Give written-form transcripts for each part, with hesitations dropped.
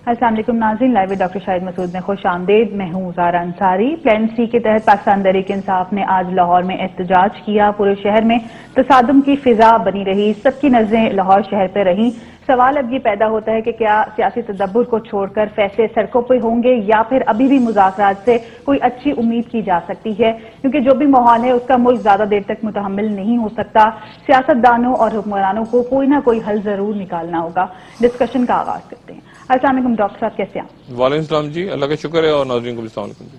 السلام علیکم ناظرین، لائیو ڈاکٹر شاہد مسعود میں خوش آمدید۔ میں ہوں زارا انصاری۔ پلان سی کے تحت پاکستان تحریک انصاف نے آج لاہور میں احتجاج کیا۔ پورے شہر میں تصادم کی فضا بنی رہی، سب کی نظریں لاہور شہر پہ رہیں۔ سوال اب یہ پیدا ہوتا ہے کہ کیا سیاسی تدبر کو چھوڑ کر فیصلے سڑکوں پہ ہوں گے یا پھر ابھی بھی مذاکرات سے کوئی اچھی امید کی جا سکتی ہے، کیونکہ جو بھی ماحول ہے اس کا ملک زیادہ دیر تک متحمل نہیں ہو سکتا۔ سیاست دانوں اور حکمرانوں کو کوئی نہ کوئی حل ضرور نکالنا ہوگا۔ ڈسکشن کا آغاز کرتے ہیں۔ السلام علیکم ڈاکٹر صاحب، کیسے ہیں؟ وعلیکم السلام جی، اللہ کا شکر ہے، اور ناظرین کو بھی السلام علیکم جی۔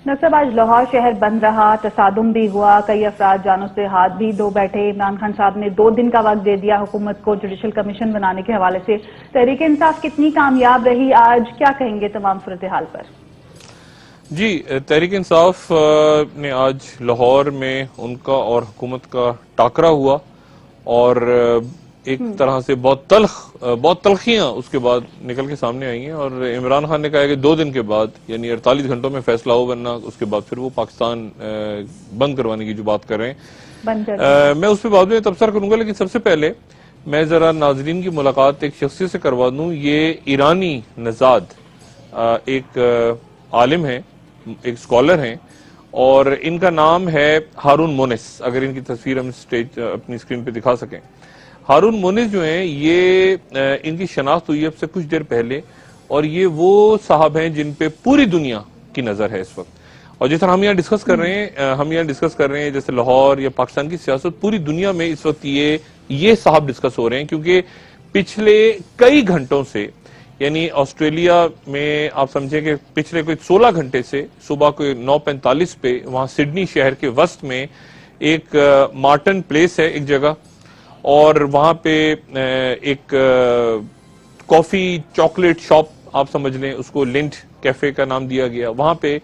ڈاکٹر صاحب، آج لاہور شہر بند رہا، تصادم بھی ہوا، کئی افراد جانوں سے ہاتھ بھی دھو بیٹھے۔ عمران خان صاحب نے 2 دن کا وقت دے دیا حکومت کو جوڈیشل کمیشن بنانے کے حوالے سے۔ تحریک انصاف کتنی کامیاب رہی آج، کیا کہیں گے تمام صورتحال پر؟ جی، تحریک انصاف نے آج لاہور میں ان کا اور حکومت کا ٹاکرا ہوا، اور ایک طرح سے بہت تلخیاں اس کے بعد نکل کے سامنے آئی ہیں، اور عمران خان نے کہا کہ 2 دن کے بعد یعنی 48 گھنٹوں میں فیصلہ ہو، ورنہ اس کے بعد پھر وہ پاکستان بند کروانے کی جو بات کر رہے ہیں۔ میں اس پہ بعد میں تبصرہ کروں گا، لیکن سب سے پہلے میں ذرا ناظرین کی ملاقات ایک شخصیت سے کروا دوں۔ یہ ایرانی نژاد ایک عالم ہیں، ایک اسکالر ہیں، اور ان کا نام ہے ہارون مونس۔ اگر ان کی تصویر ہم اپنی اسکرین پہ دکھا سکیں۔ ہارون مونس جو ہیں، یہ ان کی شناخت ہوئی اب سے کچھ دیر پہلے، اور یہ وہ صاحب ہیں جن پہ پوری دنیا کی نظر ہے اس وقت۔ اور جس طرح ہم یہاں ڈسکس کر رہے ہیں جیسے لاہور یا پاکستان کی سیاست، پوری دنیا میں اس وقت یہ صاحب ڈسکس ہو رہے ہیں، کیونکہ پچھلے کئی گھنٹوں سے، یعنی آسٹریلیا میں آپ سمجھیں کہ پچھلے کوئی 16 گھنٹے سے صبح کوئی 9:45 پہ وہاں سڈنی شہر کے وسط میں ایک مارٹن پلیس ہے ایک جگہ، اور وہاں پہ ایک کافی چاکلیٹ شاپ آپ سمجھ لیں، اس کو لنٹ کیفے کا نام دیا گیا۔ وہاں پہ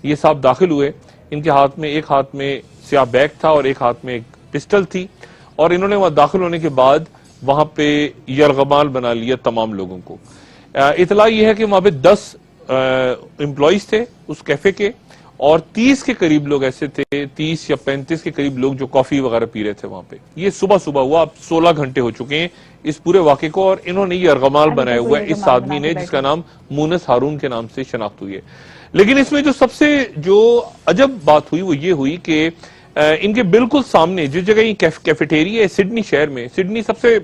یہ صاحب داخل ہوئے، ان کے ہاتھ میں ایک ہاتھ میں سیاہ بیگ تھا اور ایک ہاتھ میں ایک پسٹل تھی، اور انہوں نے وہاں داخل ہونے کے بعد وہاں پہ یرغمال بنا لیا تمام لوگوں کو۔ اطلاع یہ ہے کہ وہاں پہ 10 امپلائیز تھے اس کیفے کے، اور 30 کے قریب لوگ ایسے تھے، 30 یا 35 کے قریب لوگ جو کافی وغیرہ پی رہے تھے وہاں پہ۔ یہ صبح ہوا، اب 16 گھنٹے ہو چکے ہیں اس پورے واقعے کو، اور انہوں نے یہ یرغمال بنایا ہوا ہے اس آدمی نے جس کا نام مونس ہارون کے نام سے شناخت ہوئی ہے۔ لیکن اس میں جو سب سے جو عجب بات ہوئی وہ یہ ہوئی کہ ان کے بالکل سامنے جس جگہ یہ کیفیٹیریا ہے سڈنی شہر میں، سڈنی سب سے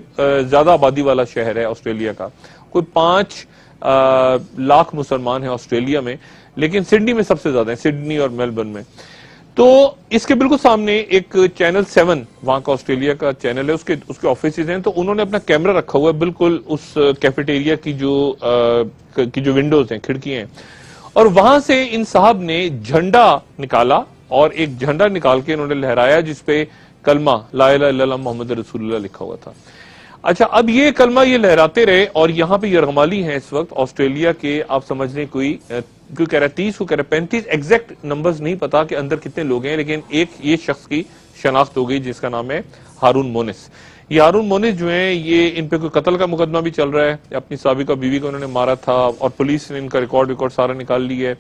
زیادہ آبادی والا شہر ہے آسٹریلیا کا، کوئی 5 لاکھ مسلمان ہیں آسٹریلیا میں، لیکن سڈنی میں سب سے زیادہ ہیں، سڈنی اور میلبرن میں۔ تو اس کے بالکل سامنے ایک چینل 7 وہاں کا آسٹریلیا کا چینل ہے، اس کے آفیسز ہیں، تو انہوں نے اپنا کیمرہ رکھا ہوا ہے بالکل اس کیفیٹیریا کی جو ونڈوز ہیں، کھڑکیاں ہیں، اور وہاں سے ان صاحب نے جھنڈا نکالا، اور ایک جھنڈا نکال کے انہوں نے لہرایا جس پہ کلمہ لا الہ الا اللہ محمد رسول اللہ لکھا ہوا تھا۔ اچھا، اب یہ کلمہ یہ لہراتے رہے، اور یہاں پہ یرغمالی ہیں اس وقت آسٹریلیا کے، آپ سمجھ لیں کوئی کہہ رہا ہے 30، کوئی کہہ رہا ہے 35، ایگزیکٹ نمبرز نہیں پتا کہ اندر کتنے لوگ ہیں، لیکن ایک یہ شخص کی شناخت ہو گئی جس کا نام ہے ہارون مونس۔ یہ ہارون مونس جو ہیں، یہ ان پہ کوئی قتل کا مقدمہ بھی چل رہا ہے، اپنی سابقہ بیوی کو انہوں نے مارا تھا، اور پولیس نے ان کا ریکارڈ سارا نکال لی ہے،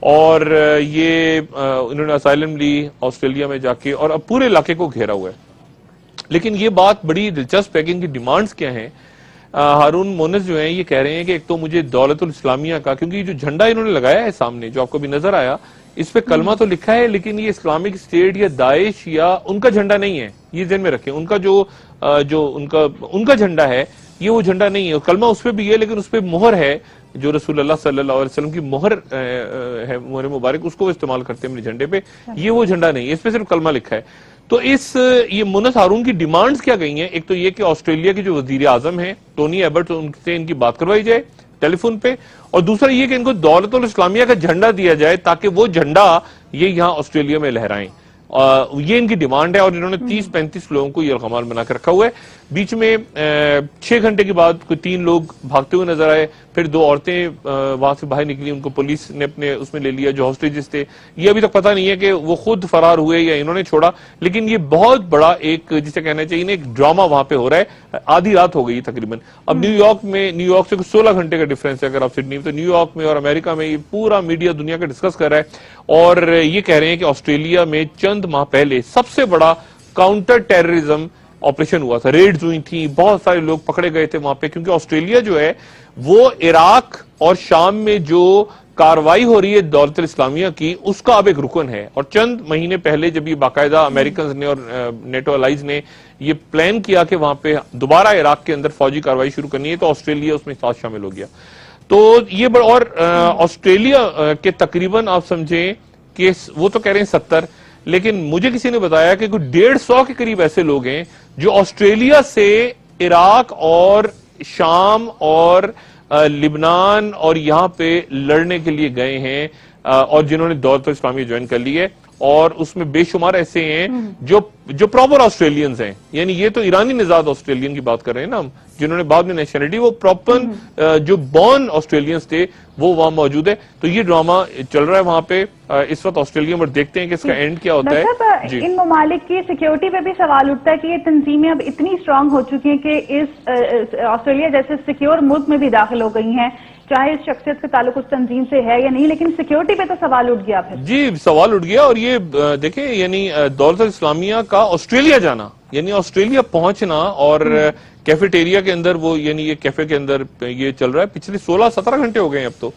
اور یہ انہوں نے اسائلم لی آسٹریلیا میں جا کے، اور اب پورے علاقے کو گھیرا ہوا ہے۔ لیکن یہ بات بڑی دلچسپ ہے کہ ان کی ڈیمانڈز کیا ہیں۔ ہارون مونس جو ہیں یہ کہہ رہے ہیں کہ ایک تو مجھے دولت الاسلامیہ کا، کیونکہ یہ جو جھنڈا انہوں نے لگایا ہے سامنے جو آپ کو بھی نظر آیا، اس پہ کلمہ تو لکھا ہے، لیکن یہ اسلامک اسٹیٹ یا داعش یا ان کا جھنڈا نہیں ہے، یہ ذہن میں رکھیں۔ ان کا جو ان کا جھنڈا ہے یہ وہ جھنڈا نہیں ہے، کلمہ اس پہ بھی ہے، لیکن اس پہ مہر ہے جو رسول اللہ صلی اللہ علیہ وسلم کی مہر ہے، مہر مبارک، اس کو وہ استعمال کرتے ہیں اپنے جھنڈے پہ، یہ وہ جھنڈا نہیں ہے، اس پہ صرف کلمہ لکھا ہے۔ تو یہ مونس ہارون کی ڈیمانڈز کیا گئی ہیں؟ ایک تو یہ کہ آسٹریلیا کے جو وزیر اعظم ہیں ٹونی ایبٹ، ان سے ان کی بات کروائی جائے ٹیلی فون پہ، اور دوسرا یہ کہ ان کو دولت الاسلامیہ کا جھنڈا دیا جائے تاکہ وہ جھنڈا یہ یہاں آسٹریلیا میں لہرائیں۔ یہ ان کی ڈیمانڈ ہے، اور انہوں نے 30-35 لوگوں کو یرغمال بنا کے رکھا ہوا ہے۔ بیچ میں 6 گھنٹے کے بعد کوئی 3 لوگ بھاگتے ہوئے نظر آئے، پھر 2 عورتیں وہاں سے باہر نکلی، ان کو پولیس نے اپنے اس میں لے لیا جو ہاسٹیجز تھے۔ یہ ابھی تک پتہ نہیں ہے کہ وہ خود فرار ہوئے یا انہوں نے چھوڑا، لیکن یہ بہت بڑا ایک جسے کہنا چاہیے ایک ڈرامہ وہاں پہ ہو رہا ہے۔ آدھی رات ہو گئی تقریباً۔ اب نیو یارک سے کچھ 16 گھنٹے کا ڈیفرنس ہے، اگر آپ سڈنی میں، تو نیو یارک میں اور امریکہ میں یہ پورا میڈیا دنیا کا ڈسکس کر رہا ہے، اور یہ کہہ رہے ہیں کہ آسٹریلیا میں چند ماہ پہلے سب سے بڑا کاؤنٹر ٹیررزم آپریشن ہوا تھا, ریڈز ہوئی تھی, بہت سارے لوگ پکڑے گئے تھے وہاں پہ, کیونکہ آسٹریلیا جو ہے وہ عراق اور شام میں جو کاروائی ہو رہی ہے دولت الاسلامیہ کی, اس کا اب ایک رکن ہے. اور چند مہینے پہلے جب یہ باقاعدہ امریکنز نے اور نیٹو الائز نے یہ پلان کیا کہ وہاں پہ دوبارہ عراق کے اندر فوجی کاروائی شروع کرنی ہے, تو آسٹریلیا اس میں ساتھ شامل ہو گیا. تو یہ اور آسٹریلیا کے تقریباً آپ سمجھیں کہ وہ تو کہہ رہے ہیں 70, لیکن مجھے کسی نے بتایا کہ کوئی 150 کے قریب ایسے لوگ ہیں جو آسٹریلیا سے عراق اور شام اور لبنان اور یہاں پہ لڑنے کے لیے گئے ہیں, اور جنہوں نے دولت اسلامی جوائن کر لی ہے. اور اس میں بے شمار ایسے ہیں جو پراپر آسٹریلینز ہیں, یعنی یہ تو ایرانی نژاد آسٹریلین کی بات کر رہے ہیں نا ہم, جنہوں نے بعد میں نیشنلٹی, وہ پراپر جو بورن آسٹریلینز تھے وہ وہاں موجود ہے. تو یہ ڈرامہ چل رہا ہے وہاں پہ اس وقت آسٹریلیا میں, دیکھتے ہیں کہ اس کا اینڈ کیا ہوتا ہے. ان ممالک کی سیکیورٹی پہ بھی سوال اٹھتا ہے کہ یہ تنظیمیں اب اتنی اسٹرانگ ہو چکی ہیں کہ اس آسٹریلیا جیسے سیکیور ملک میں بھی داخل ہو گئی ہیں, چاہے اس شخصیت کا تعلق اس تنظیم سے ہے یا نہیں, لیکن سیکیورٹی پہ تو سوال اٹھ گیا پھر. جی سوال اٹھ گیا. اور یہ دیکھیں یعنی دولت اسلامیہ کا آسٹریلیا جانا, یعنی آسٹریلیا پہنچنا, اور کیفیٹیریا کے اندر وہ, یعنی یہ کیفے کے اندر یہ چل رہا ہے, پچھلے 16-17 گھنٹے ہو گئے ہیں اب تو,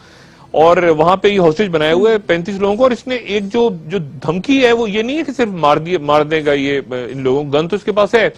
اور وہاں پہ یہ ہاسٹیج بنائے ہوئے 35 لوگوں کو. اور اس نے ایک جو دھمکی ہے وہ یہ نہیں ہے کہ صرف مار دے گا یہ ان لوگوں, گن تو اس کے پاس ہے.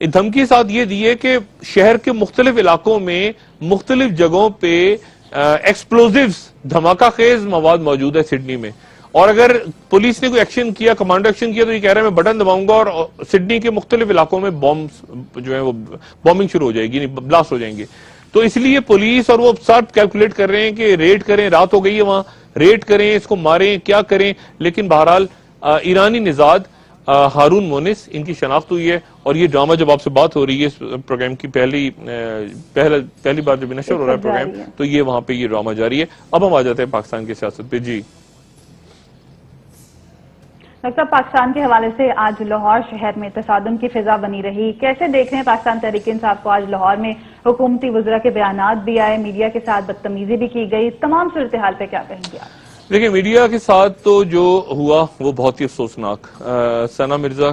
دھمکی ساتھ یہ دی ہے کہ شہر کے مختلف علاقوں میں مختلف جگہوں پہ ایکسپلوزیوز, دھماکہ خیز مواد موجود ہے سڈنی میں, اور اگر پولیس نے کوئی ایکشن کیا, کمانڈو ایکشن کیا, تو یہ کہہ رہا ہے میں بٹن دباؤں گا اور سڈنی کے مختلف علاقوں میں بمز جو ہے وہ بومنگ شروع ہو جائے گی, بلاسٹ ہو جائیں گے. تو اس لیے پولیس اور وہ سب کیلکولیٹ کر رہے ہیں کہ ریڈ کریں, رات ہو گئی ہے وہاں, ریڈ کریں, اس کو ماریں, کیا کریں. لیکن بہرحال ایرانی نژاد ہارون مونس ان کی شناخت ہوئی ہے, اور یہ ڈرامہ جب آپ سے بات ہو رہی ہے اس پروگرام کی پہلی بار جب نشر ہو رہا ہے پروگرام, تو یہ وہاں پہ یہ ڈرامہ جاری ہے. اب ہم آ جاتے ہیں پاکستان کی سیاست پہ. جی ڈاکٹر صاحب, پاکستان کے حوالے سے آج لاہور شہر میں تصادم کی فضا بنی رہی, کیسے دیکھ رہے ہیں پاکستان تحریک انصاف کو؟ آج لاہور میں حکومتی وزراء کے بیانات بھی آئے, میڈیا کے ساتھ بدتمیزی بھی کی گئی, تمام صورتحال پہ کیا کہیں گے آپ؟ دیکھیں میڈیا کے ساتھ تو جو ہوا وہ بہت ہی افسوسناک, ثنا مرزا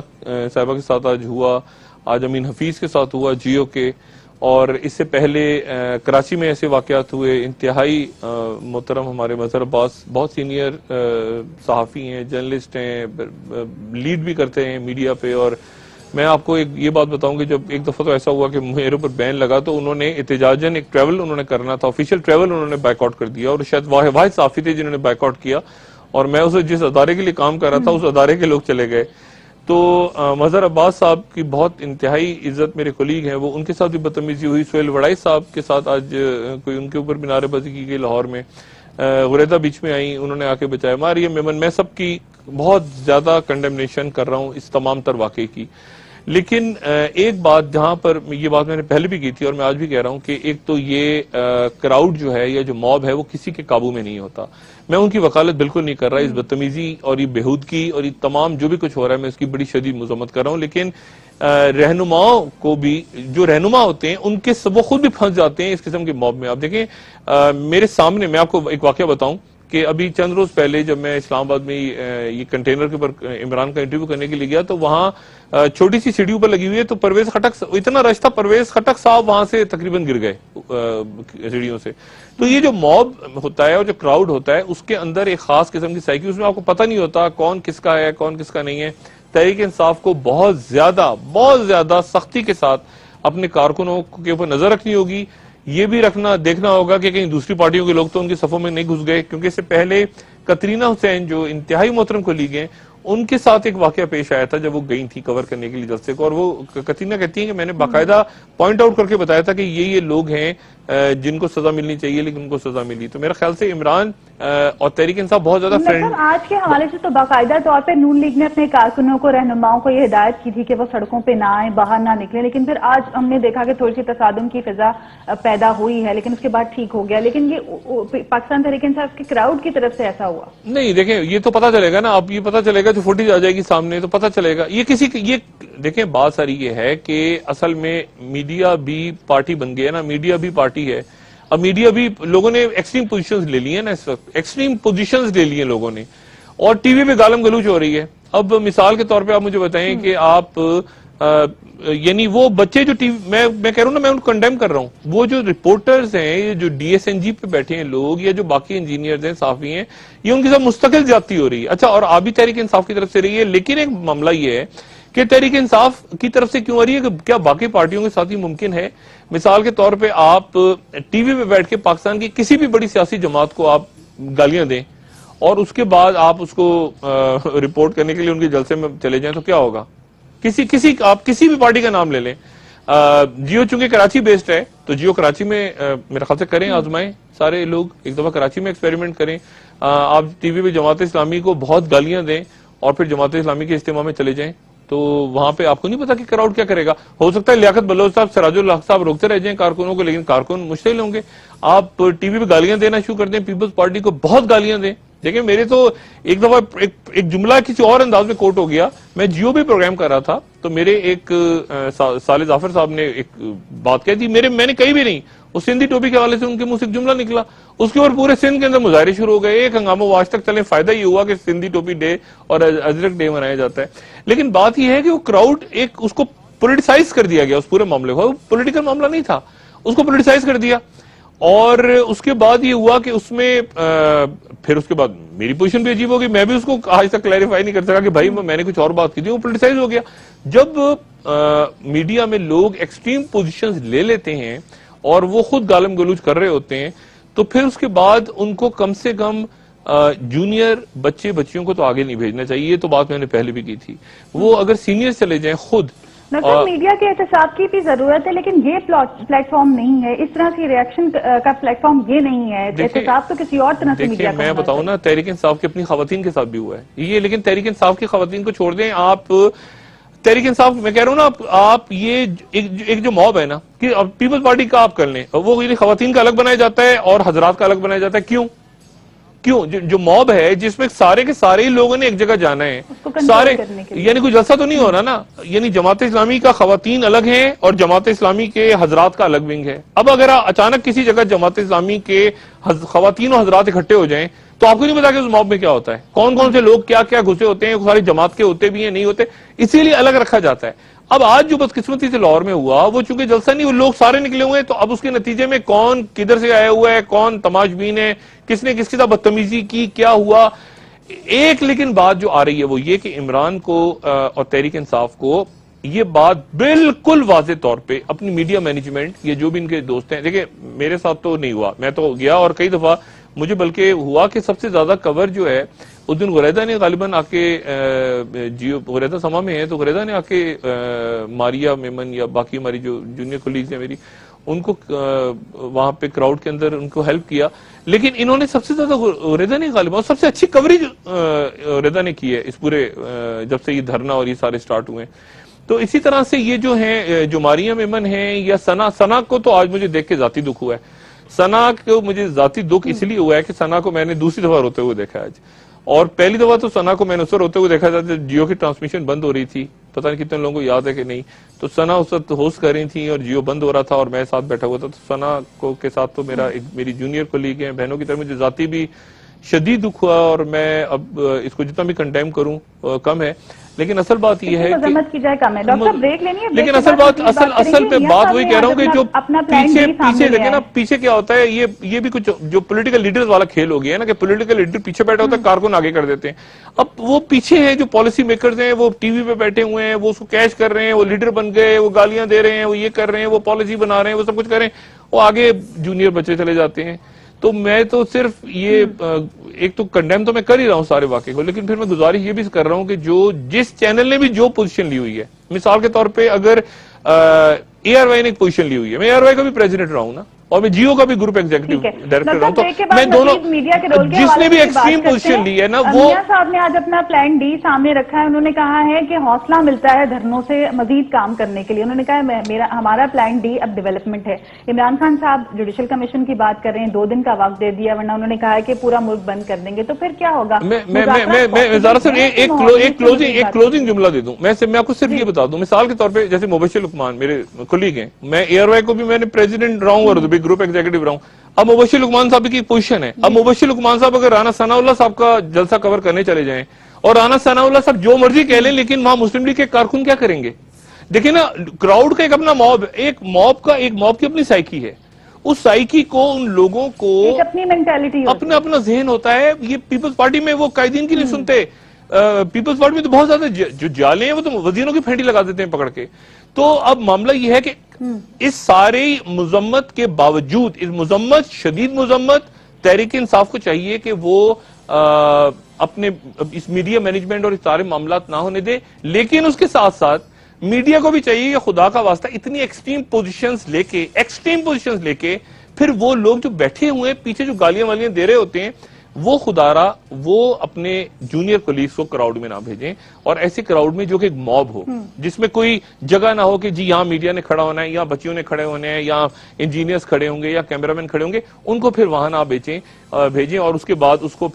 صاحبہ کے ساتھ آج ہوا, آج امین حفیظ کے ساتھ ہوا جیو کے, اور اس سے پہلے کراچی میں ایسے واقعات ہوئے. انتہائی محترم ہمارے مظہر عباس بہت سینئر صحافی ہیں, جرنلسٹ ہیں, لیڈ بھی کرتے ہیں میڈیا پہ, اور میں آپ کو یہ بات بتاؤں کہ جب ایک دفعہ تو ایسا ہوا کہ میرے اوپر بین لگا, تو انہوں نے احتجاجاً ایک ٹریول انہوں نے کرنا تھا, آفیشیل ٹریول انہوں نے بائیک آؤٹ کر دیا, اور شاید واحد صحافی تھے جنہوں نے بائیک آؤٹ کیا, اور میں اسے جس ادارے کے لیے کام کر رہا تھا اس ادارے کے لوگ چلے گئے. تو مظہر عباس صاحب کی بہت انتہائی عزت, میرے کولیگ ہیں وہ, ان کے ساتھ بھی بدتمیزی ہوئی. سہیل وڑائی صاحب کے ساتھ آج کوئی ان کے اوپر بھی نعرے بازی کی گئی لاہور میں, غریدہ بیچ میں آئی, انہوں نے آ کے بچایا. مریم میمن, میں سب کی بہت زیادہ کنڈمنیشن کر رہا ہوں اس تمام تر واقعے کی, لیکن ایک بات جہاں پر یہ بات میں نے پہلے بھی کی تھی اور میں آج بھی کہہ رہا ہوں کہ ایک تو یہ کراؤڈ جو ہے یا جو موب ہے وہ کسی کے قابو میں نہیں ہوتا. میں ان کی وکالت بالکل نہیں کر رہا, اس بدتمیزی اور یہ بےہودگی اور یہ تمام جو بھی کچھ ہو رہا ہے میں اس کی بڑی شدید مذمت کر رہا ہوں. لیکن رہنماؤں کو بھی, جو رہنما ہوتے ہیں ان کے وہ خود بھی پھنس جاتے ہیں اس قسم کے موب میں. آپ دیکھیں میرے سامنے, میں آپ کو ایک واقعہ بتاؤں کہ ابھی چند روز پہلے جب میں اسلام آباد میں یہ کنٹینر کے اوپر عمران کا انٹرویو کرنے کے لیے گیا, تو وہاں چھوٹی سی سیڑھی اوپر لگی ہوئی ہے, تو پرویز خٹک, اتنا رش تھا, پرویز خٹک صاحب وہاں سے تقریباً گر گئے سیڑھیوں سے. تو یہ جو موب ہوتا ہے اور جو کراؤڈ ہوتا ہے اس کے اندر ایک خاص قسم کی سائیکی, اس میں آپ کو پتہ نہیں ہوتا کون کس کا ہے کون کس کا نہیں ہے. تحریک انصاف کو بہت زیادہ سختی کے ساتھ اپنے کارکنوں کے اوپر نظر رکھنی ہوگی. یہ بھی دیکھنا ہوگا کہ کہیں دوسری پارٹیوں کے لوگ تو ان کے صفوں میں نہیں گھس گئے, کیونکہ اس سے پہلے کترینہ حسین جو انتہائی محترم کولیگ ہیں, ان کے ساتھ ایک واقعہ پیش آیا تھا جب وہ گئی تھی کور کرنے کے لیے جلسے کو, اور وہ کترینہ کہتی ہیں کہ میں نے باقاعدہ پوائنٹ آؤٹ کر کے بتایا تھا کہ یہ لوگ ہیں جن کو سزا ملنی چاہیے لیکن ان کو سزا ملی. تو میرا خیال سے عمران اور تحریک انصاف بہت زیادہ فرینڈ. آج کے حوالے سے تو باقاعدہ طور پہ نون لیگ نے اپنے کارکنوں کو, رہنماؤں کو یہ ہدایت کی تھی کہ وہ سڑکوں پہ نہ آئیں, باہر نہ نکلیں, لیکن پھر آج ہم نے دیکھا کہ تھوڑی سی تصادم کی فضا پیدا ہوئی ہے, لیکن اس کے بعد ٹھیک ہو گیا. لیکن یہ پاکستان تحریک انصاف کے کراؤڈ کی طرف سے ایسا ہوا نہیں. دیکھیں یہ تو پتہ چلے گا نا, اب یہ پتہ چلے گا جو فوٹیج آ جائے گی سامنے تو پتہ چلے گا. یہ دیکھیں بات ساری یہ ہے کہ اصل میں میڈیا بھی پارٹی بن گیا نا, میڈیا بھی پارٹی ہے. اب میڈیا بھی, لوگوں نے ایکسٹریم پوزیشنز لے لی ہیں نا اس وقت, ایکسٹریم پوزیشنز لے لی ہیں لوگوں نے, اور ٹی وی پہ گالم گلوچ ہو رہی ہے. اب مثال کے طور پہ آپ مجھے بتائیں کہ آپ یعنی وہ بچے جو میں کہہ رہا ہوں نا، میں ان کو کنڈیم کر رہا ہوں، وہ جو رپورٹرز ہیں، یہ جو ڈی ایس این جی پہ بیٹھے ہیں لوگ، یا جو باقی انجینئرز ہیں، صحافی ہیں، یہ ان کے ساتھ مستقل زیادتی ہو رہی ہے. اچھا، اور آبی تحریک انصاف کی طرف سے رہی ہے، لیکن ایک معاملہ یہ ہے کہ تحریک انصاف کی طرف سے کیوں آ رہی ہے، کہ کیا باقی پارٹیوں کے ساتھ ہی ممکن ہے؟ مثال کے طور پہ آپ ٹی وی پہ بیٹھ کے پاکستان کی کسی بھی بڑی سیاسی جماعت کو آپ گالیاں دیں اور اس کے بعد آپ اس کو رپورٹ کرنے کے لیے ان کے جلسے میں چلے جائیں تو کیا ہوگا؟ آپ کسی بھی پارٹی کا نام لے لیں. جیو چونکہ کراچی بیسڈ ہے تو جیو کراچی میں میرے خیال سے کریں، آزمائیں سارے لوگ، ایک دفعہ کراچی میں ایکسپیریمنٹ کریں. آپ ٹی وی پہ جماعت اسلامی کو بہت گالیاں دیں اور پھر جماعت اسلامی کے اجتماع میں چلے جائیں تو وہاں پہ آپ کو نہیں پتا کہ کراؤڈ کیا کرے گا. ہو سکتا ہے لیاقت بلوچ صاحب، سراج الحق صاحب روکتے رہ جائیں کارکنوں کو، لیکن کارکن مشتعل ہوں گے. آپ ٹی وی پہ گالیاں دینا شروع کر دیں، پیپلز پارٹی کو بہت گالیاں دیں. دیکھیں میرے تو ایک دفعہ ایک جملہ کسی اور انداز میں کوٹ ہو گیا. میں جیو بھی پروگرام کر رہا تھا تو میرے ایک صالح ظافر صاحب نے ایک بات کہی تھی، میں نے کہی بھی نہیں، اس سندھی ٹوپی کے حوالے سے ان کے منہ سے ایک جملہ نکلا، اس کے اوپر پورے سندھ کے اندر مظاہرے شروع ہو گئے، ایک ہنگامہ. وہ آج تک چلے، فائدہ یہ ہوا کہ سندھی ٹوپی ڈے اور ازرق ڈے منایا جاتا ہے. لیکن بات یہ ہے کہ وہ کراؤڈ اس کو پولیٹیسائز کر دیا گیا، اس پورے معاملے کو. وہ پولیٹیکل معاملہ نہیں تھا، اس کو پولیٹیسائز کر دیا. اور اس کے بعد یہ ہوا کہ اس میں پھر اس کے بعد میری پوزیشن بھی عجیب ہوگی، میں بھی اس کو آج تک کلیریفائی نہیں کر سکا کہ بھائی میں نے کچھ اور بات کی تھی. وہ پولیٹیسائز ہو گیا. جب میڈیا میں لوگ ایکسٹریم پوزیشنز لے لیتے ہیں اور وہ خود گالم گلوچ کر رہے ہوتے ہیں تو پھر اس کے بعد ان کو کم سے کم جونیئر بچیوں کو تو آگے نہیں بھیجنا چاہیے. یہ تو بات میں نے پہلے بھی کی تھی. وہ اگر سینئر چلے جائیں خود. میڈیا کے احتساب کی بھی ضرورت ہے، لیکن یہ پلیٹ فارم نہیں ہے، اس طرح کی ریاکشن کا پلیٹ فارم یہ نہیں ہے. احتساب تو کسی اور طرح سے میڈیا کا. میں بتاؤں نا، تحریک انصاف کی اپنی خواتین کے ساتھ بھی ہوا ہے یہ، لیکن تحریک انصاف کی خواتین کو چھوڑ دیں. آپ تحریک انصاف، میں کہہ رہا ہوں نا، آپ یہ ایک جو موب ہے نا، کہ پیپلز پارٹی کا آپ کر لیں، وہ خواتین کا الگ بنایا جاتا ہے اور حضرات کا الگ بنایا جاتا ہے. کیوں جو موب ہے جس میں سارے کے سارے ہی لوگوں نے ایک جگہ جانا ہے، سارے، یعنی کوئی جلسہ تو نہیں ہو رہا نا. یعنی جماعت اسلامی کا خواتین الگ ہیں اور جماعت اسلامی کے حضرات کا الگ ونگ ہے. اب اگر اچانک کسی جگہ جماعت اسلامی کے خواتین و حضرات اکٹھے ہو جائیں تو آپ کو نہیں پتا کہ اس موب میں کیا ہوتا ہے، کون کون سے لوگ کیا کیا گھسے ہوتے ہیں، ساری جماعت کے ہوتے بھی ہیں، نہیں ہوتے، اسی لیے الگ رکھا جاتا ہے. اب آج جو بدقسمتی سے لاہور میں ہوا، وہ چونکہ جلسہ نہیں، وہ لوگ سارے نکلے ہوئے ہیں، تو اب اس کے نتیجے میں کون کدھر سے آیا ہوا ہے، کون تماش بین ہے، کس نے کس کے ساتھ بدتمیزی کی، کیا ہوا. ایک لیکن بات جو آ رہی ہے وہ یہ کہ عمران کو اور تحریک انصاف کو یہ بات بالکل واضح طور پہ اپنی میڈیا مینجمنٹ، یہ جو بھی ان کے دوست ہیں، دیکھیں میرے ساتھ تو نہیں ہوا، میں تو گیا اور کئی دفعہ مجھے بلکہ ہوا کہ سب سے زیادہ کور جو ہے اس دن غریدہ نے غالباً آ کے جیو، غریدہ سما میں ہے تو غریدہ نے آ کے ماریا میمن یا باقی ہماری جو جونیئر کولیگز ہیں میری، ان کو وہاں پہ کراؤڈ کے اندر ان کو ہیلپ کیا. لیکن انہوں نے سب سے زیادہ غریدہ نے غالباً سب سے اچھی کوریج غریدہ نے کی ہے اس پورے جب سے یہ دھرنا اور یہ سارے سٹارٹ ہوئے ہیں. تو اسی طرح سے یہ جو ہیں، جو ماریا میمن ہیں یا ثنا کو تو آج مجھے دیکھ کے ذاتی دکھ ہوا ہے. ثنا کو مجھے ذاتی دکھ اس لیے ہوا ہے کہ ثنا کو میں نے دوسری دفعہ روتے ہوئے دیکھا ہے آج، اور پہلی دفعہ تو ثنا کو میں نے اس سے روتے ہوئے دیکھا تھا جب جیو کی ٹرانسمیشن بند ہو رہی تھی، پتہ نہیں کتنے لوگوں کو یاد ہے کہ نہیں. تو ثنا اس وقت ہوسٹ کر رہی تھی اور جیو بند ہو رہا تھا اور میں ساتھ بیٹھا ہوا تھا. تو ثنا کو کے ساتھ تو میری جونیئر کولیگ ہیں، بہنوں کی طرف مجھے ذاتی بھی شدید دکھ ہوا، اور میں اب اس کو جتنا بھی کنڈیم کروں کم ہے. لیکن اصل بات یہ ہے لیکن اصل بات اصل پہ بات وہی کہہ رہا ہوں کہ جو پیچھے دیکھیں نا، پیچھے کیا ہوتا ہے، یہ بھی کچھ جو پولیٹیکل لیڈرز والا کھیل ہو گیا ہے نا، کہ پولیٹیکل لیڈر پیچھے بیٹھا ہوتا ہے، کارکن آگے کر دیتے ہیں. اب وہ پیچھے ہیں جو پالیسی میکرز ہیں، وہ ٹی وی پہ بیٹھے ہوئے ہیں، وہ اس کو کیش کر رہے ہیں، وہ لیڈر بن گئے، وہ گالیاں دے رہے ہیں، وہ یہ کر رہے ہیں، وہ پالیسی بنا رہے ہیں، وہ سب کچھ کر رہے ہیں، وہ آگے جونیئر بچے چلے جاتے ہیں. تو میں تو صرف یہ ایک تو کنڈیم تو میں کر ہی رہا ہوں سارے واقعے کو، لیکن پھر میں گزارش یہ بھی کر رہا ہوں کہ جس چینل نے بھی جو پوزیشن لی ہوئی ہے، مثال کے طور پہ اگر اے آر وائی نے ایک پوزیشن لی ہوئی ہے، میں اے آر وائی کا بھی پریزیڈنٹ رہا ہوں نا، اور میں جیو کا بھی گروپ ایگزیکٹو ڈائریکٹر رہا ہوں، تو میں دونوں جس نے بھی ایکسٹریم پوزیشن لی ہے نا، وہ صاحب نے آج اپنا پلان ڈی سامنے رکھا ہے. انہوں نے کہا ہے کہ حوصلہ ملتا ہے دھرنوں سے مزید کام کرنے کے لیے. انہوں نے کہا ہمارا پلان ڈی اب ڈیولپمنٹ ہے. عمران خان صاحب جوڈیشل کمیشن کی بات کر رہے ہیں، 2 دن کا وقت دے دیا، ورنہ انہوں نے کہا ہے کہ پورا ملک بند کر دیں گے. تو پھر کیا ہوگا؟ میں ذرا سا ایک کلوزنگ جملہ دے دوں. میں آپ کو صرف یہ بتا دوں، مثال کے طور پہ جیسے مبشر لقمان میرے کولیگ ہیں، میں اے آر وائی کو بھی میں نے پریزیڈنٹ رہا ہوں اور گروپ ایگزیکٹو رہا ہوں. اب مبشر لقمان صاحب کی پوزیشن ہے، اب مبشر لقمان صاحب اگر رانا ثناء اللہ صاحب کا جلسہ کور کرنے چلے جائیں اور رانا ثناء اللہ صاحب جو مرضی کہہ لیں، لیکن وہاں مسلم لیگ کے کارکن کیا کریں گے؟ دیکھیں نا کراؤڈ کا ایک اپنا موب، ایک موب کی اپنی سائیکی ہے، اس سائیکی کو ان لوگوں کو اپنی مینٹیلٹی اپنا ذہن ہوتا ہے. یہ پیپلز پارٹی میں وہ قائدین کی نہیں سنتے، پیپلز پارٹی میں تو بہت زیادہ جو جالے ہیں وہ تو وزیروں کی پھینٹی لگا دیتے ہیں پکڑ کے. تو اب معاملہ یہ ہے کہ اس ساری مذمت کے باوجود، اس مذمت، شدید مذمت، تحریک انصاف کو چاہیے کہ وہ اپنے اس میڈیا مینجمنٹ اور اس سارے معاملات نہ ہونے دے، لیکن اس کے ساتھ ساتھ میڈیا کو بھی چاہیے کہ خدا کا واسطہ اتنی ایکسٹریم پوزیشنز لے کے پھر وہ لوگ جو بیٹھے ہوئے ہیں پیچھے جو گالیاں والیاں دے رہے ہوتے ہیں، وہ خدارا وہ اپنے جونیئر کولیگز کو کراؤڈ میں نہ بھیجیں، اور ایسے کراؤڈ میں جو کہ ایک موب ہو، جس میں کوئی جگہ نہ ہو کہ جی یہاں میڈیا نے کھڑا ہونا ہے، یہاں بچیوں نے کھڑے ہونے ہیں، یا انجینئرز کھڑے ہوں گے، یا کیمرامین کھڑے ہوں گے، ان کو پھر وہاں نہ بھیجیں اور اس کے بعد اس کو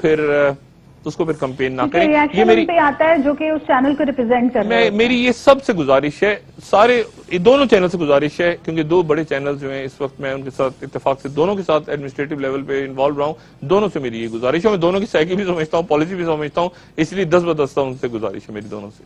پھر کمپین نہ کریں. یہ میری آتا ہے جو کہ اس چینل کو ریپرزینٹ کر رہے ہیں. میری یہ سب سے گزارش ہے، سارے دونوں چینل سے گزارش ہے، کیونکہ دو بڑے چینل جو ہیں اس وقت میں ان کے ساتھ اتفاق سے دونوں کے ساتھ ایڈمنسٹریٹو لیول پہ انوالو رہا ہوں، دونوں سے میری یہ گزارش ہے. میں دونوں کی سائیکی بھی سمجھتا ہوں، پالیسی بھی سمجھتا ہوں، اس لیے دس بدستہ ان سے گزارش ہے میری دونوں سے.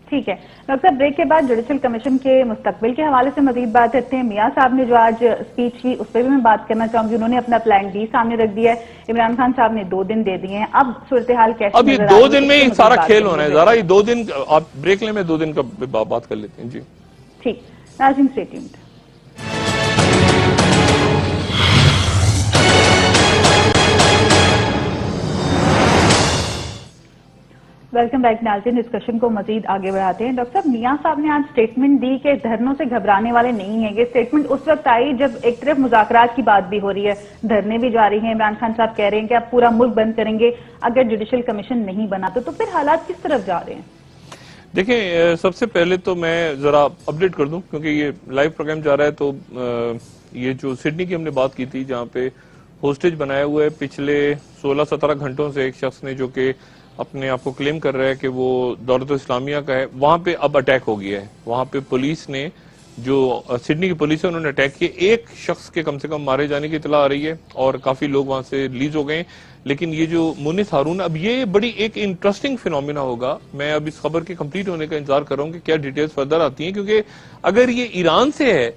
ٹھیک ہے ڈاکٹر صاحب، بریک کے بعد جوڈیشل کمیشن کے مستقبل کے حوالے سے مزید بات کرتے ہیں. میاں صاحب نے جو آج اسپیچ کی اس پہ بھی میں بات کرنا چاہوں گی. انہوں نے اپنا پلان ڈی سامنے رکھ دیا ہے، عمران خان صاحب نے 2 دن دے دیے ہیں. اب صورتحال کیسے اب یہ 2 دن میں ہی سارا کھیل ہونا ہے ذرا، یہ 2 دن آپ بریک لیں، میں 2 دن کا بات کر لیتے ہیں. جی ٹھیک، ناظرین اسٹے ٹیونڈ. ویلکم بیک ناظرین، ڈسکشن کو مزید آگے بڑھاتے ہیں. ڈاکٹر صاحب، میاں صاحب نے آج سٹیٹمنٹ دی کہ دھرنوں سے گھبرانے والے نہیں ہیں. یہ سٹیٹمنٹ اس وقت آئی جب ایک طرف مذاکرات کی بات بھی ہو رہی ہے، دھرنے بھی جاری ہیں. عمران خان صاحب کہہ رہے ہیں کہ آپ پورا ملک بند کریں گے اگر جوڈیشل کمیشن نہیں بنا تو پھر حالات کس طرف جا رہے ہیں؟ دیکھیں، سب سے پہلے تو میں ذرا اپڈیٹ کر دوں، کیونکہ یہ لائیو پروگرام جا رہا ہے. تو یہ جو سڈنی کی ہم نے بات کی تھی، جہاں پہ ہوسٹیج بنایا ہوا ہے پچھلے 16-17 گھنٹوں سے ایک شخص نے، جو کہ اپنے آپ کو کلیم کر رہا ہے کہ وہ دولت اسلامیہ کا ہے، وہاں پہ اب اٹیک ہو گیا ہے. وہاں پہ پولیس نے، جو سڈنی کی پولیس ہے، انہوں نے اٹیک کیا. ایک شخص کے کم سے کم مارے جانے کی اطلاع آ رہی ہے اور کافی لوگ وہاں سے ریلیز ہو گئے. لیکن یہ جو مونس ہارون، اب یہ بڑی ایک انٹرسٹنگ فینومینا ہوگا. میں اب اس خبر کے کمپلیٹ ہونے کا انتظار کر رہا ہوں کہ کیا ڈیٹیلز فردر آتی ہیں، کیونکہ اگر یہ ایران سے ہے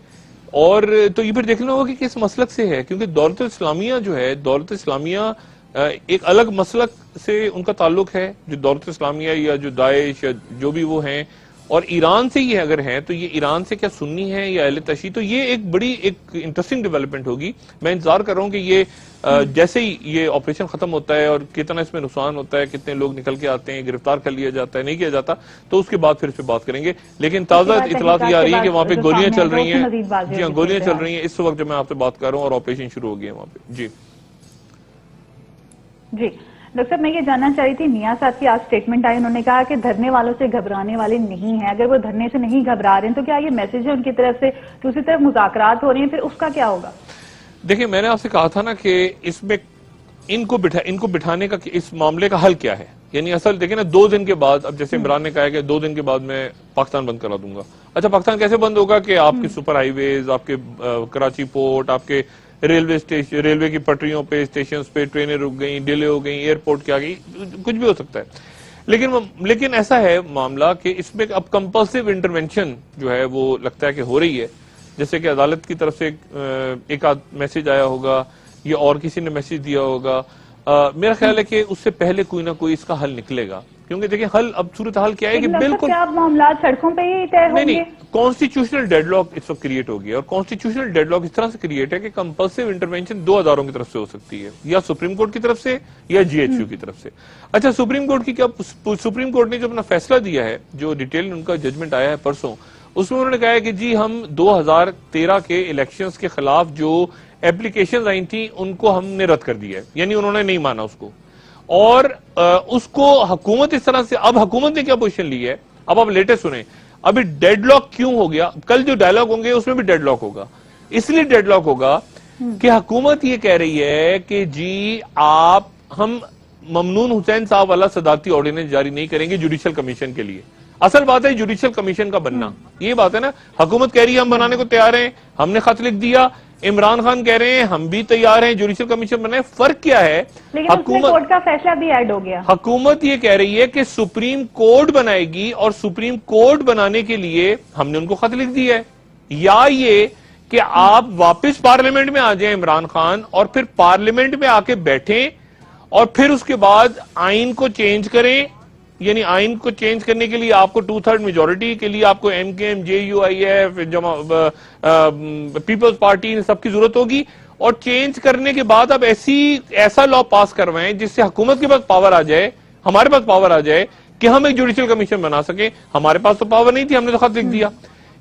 اور تو یہ پھر دیکھنا ہوگا کہ کس مسلک سے ہے. کیونکہ دولت اسلامیہ جو ہے، دولت اسلامیہ ایک الگ مسلک سے ان کا تعلق ہے، جو دولت اسلامیہ یا جو داعش یا جو بھی وہ ہیں، اور ایران سے یہ اگر ہیں تو یہ ایران سے کیا سنی ہے یا اہل تشیع. تو یہ ایک بڑی ایک انٹرسٹنگ ڈیولپمنٹ ہوگی. میں انتظار کر رہا ہوں کہ یہ جیسے ہی یہ آپریشن ختم ہوتا ہے اور کتنا اس میں نقصان ہوتا ہے، کتنے لوگ نکل کے آتے ہیں، گرفتار کر لیا جاتا ہے، نہیں کیا جاتا، تو اس کے بعد پھر اس پہ بات کریں گے. لیکن تازہ اطلاعات یہ آ رہی ہیں کہ وہاں پہ گولیاں چل رہی ہیں. جی ہاں، گولیاں چل رہی ہیں اس وقت جب میں آپ سے بات کر رہا ہوں، اور آپریشن شروع ہو گیا ہے وہاں پہ. جی ڈاکٹر صاحب، میں یہ جاننا چاہ رہی تھی، میاں صاحب کی آج سٹیٹمنٹ آئی، انہوں نے کہا کہ دھرنے والوں سے گھبرانے والے نہیں ہیں. اگر وہ دھرنے سے نہیں گھبرا رہے ہیں تو کیا یہ میسج ہے ان کی طرف سے؟ دوسری طرف مذاکرات ہو رہی ہیں، پھر اس کا کیا ہوگا؟ دیکھیں، میں نے آپ سے کہا تھا نا کہ اس میں ان کو بٹھانے کا، اس معاملے کا حل کیا ہے. یعنی اصل دیکھیں نا، 2 دن کے بعد، اب جیسے عمران نے کہا کہ 2 دن کے بعد میں پاکستان بند کرا دوں گا. اچھا، پاکستان کیسے بند ہوگا کہ آپ کی سپر ہائی ویز، آپ کے کراچی پورٹ، آپ کے ریلوے کی پٹریوں پہ، اسٹیشنز پہ ٹرینیں رک گئیں، ڈیلے ہو گئیں، ایئرپورٹ کیا گئی، کچھ بھی ہو سکتا ہے. لیکن ایسا ہے معاملہ کہ اس میں اب کمپلسیو انٹرونشن جو ہے وہ لگتا ہے کہ ہو رہی ہے. جیسے کہ عدالت کی طرف سے ایک آدھ میسج آیا ہوگا یا اور کسی نے میسج دیا ہوگا. میرا خیال ہے کہ اس سے پہلے کوئی نہ کوئی اس کا حل نکلے گا. کیونکہ دیکھیں، حل اب صورتحال کیا ہے کہ بالکل معاملات سڑکوں پہ ہی طے ہوں گے. کانسٹیٹیوشنل ڈیڈ لاک اس وقت کریٹ ہو گیا، اور کانسٹیٹیوشنل ڈیڈ لاک اس طرح سے کریٹ ہے کہ کمپلسیو انٹرونشن 2 اداروں کی طرف سے ہو سکتی ہے، یا سپریم کورٹ کی طرف سے یا جی ایچ یو کی طرف سے. اچھا، سپریم کورٹ کی کیا، سپریم کورٹ نے جو اپنا فیصلہ دیا ہے، جو ڈیٹیل ان کا ججمنٹ آیا ہے پرسوں، اس میں انہوں نے کہا ہے کہ جی ہم 2013 کے الیکشنز کے خلاف جو اپلیکیشنز آئی تھیں ان کو ہم نے رد کر دیا ہے. یعنی انہوں نے نہیں مانا اس کو، اور اس کو حکومت اس طرح سے، اب حکومت نے کیا پوزیشن لی ہے، اب آپ لیٹسٹ سنیں. ابھی ڈیڈ لاک کیوں ہو گیا؟ کل جو ڈائلاگ ہوں گے اس میں بھی ڈیڈ لاک ہوگا. اس لیے ڈیڈ لاک ہوگا کہ حکومت یہ کہہ رہی ہے کہ جی ہم ممنون حسین صاحب والا صدارتی آرڈیننس جاری نہیں کریں گے جوڈیشل کمیشن کے لیے. اصل بات ہے جوڈیشل کمیشن کا بننا، یہ بات ہے نا. حکومت کہہ رہی ہے ہم بنانے کو تیار ہیں، ہم نے خط لکھ دیا، عمران خان کہہ رہے ہیں ہم بھی تیار ہیں جوڈیشل کمیشن بنائیں. فرق کیا ہے؟ لیکن اس میں کورٹ کا فیصلہ بھی ایڈ ہو گیا. حکومت یہ کہہ رہی ہے کہ سپریم کورٹ بنائے گی اور سپریم کورٹ بنانے کے لیے ہم نے ان کو خط لکھ دیا ہے. یا یہ کہ آپ واپس پارلیمنٹ میں آ جائیں عمران خان اور پھر پارلیمنٹ میں آ کے بیٹھیں اور پھر اس کے بعد آئین کو چینج کریں. یعنی آئین کو چینج کرنے کے لیے آپ کو 2/3 میجورٹی کے لیے آپ کو ایم کے ایم JUIF پیپلز پارٹی ان سب کی ضرورت ہوگی اور چینج کرنے کے بعد آپ ایسا لا پاس کروائیں جس سے حکومت کے پاس پاور آ جائے, ہمارے پاس پاور آ جائے کہ ہم ایک جوڈیشل کمیشن بنا سکیں. ہمارے پاس تو پاور نہیں تھی, ہم نے تو خط لکھ دیا.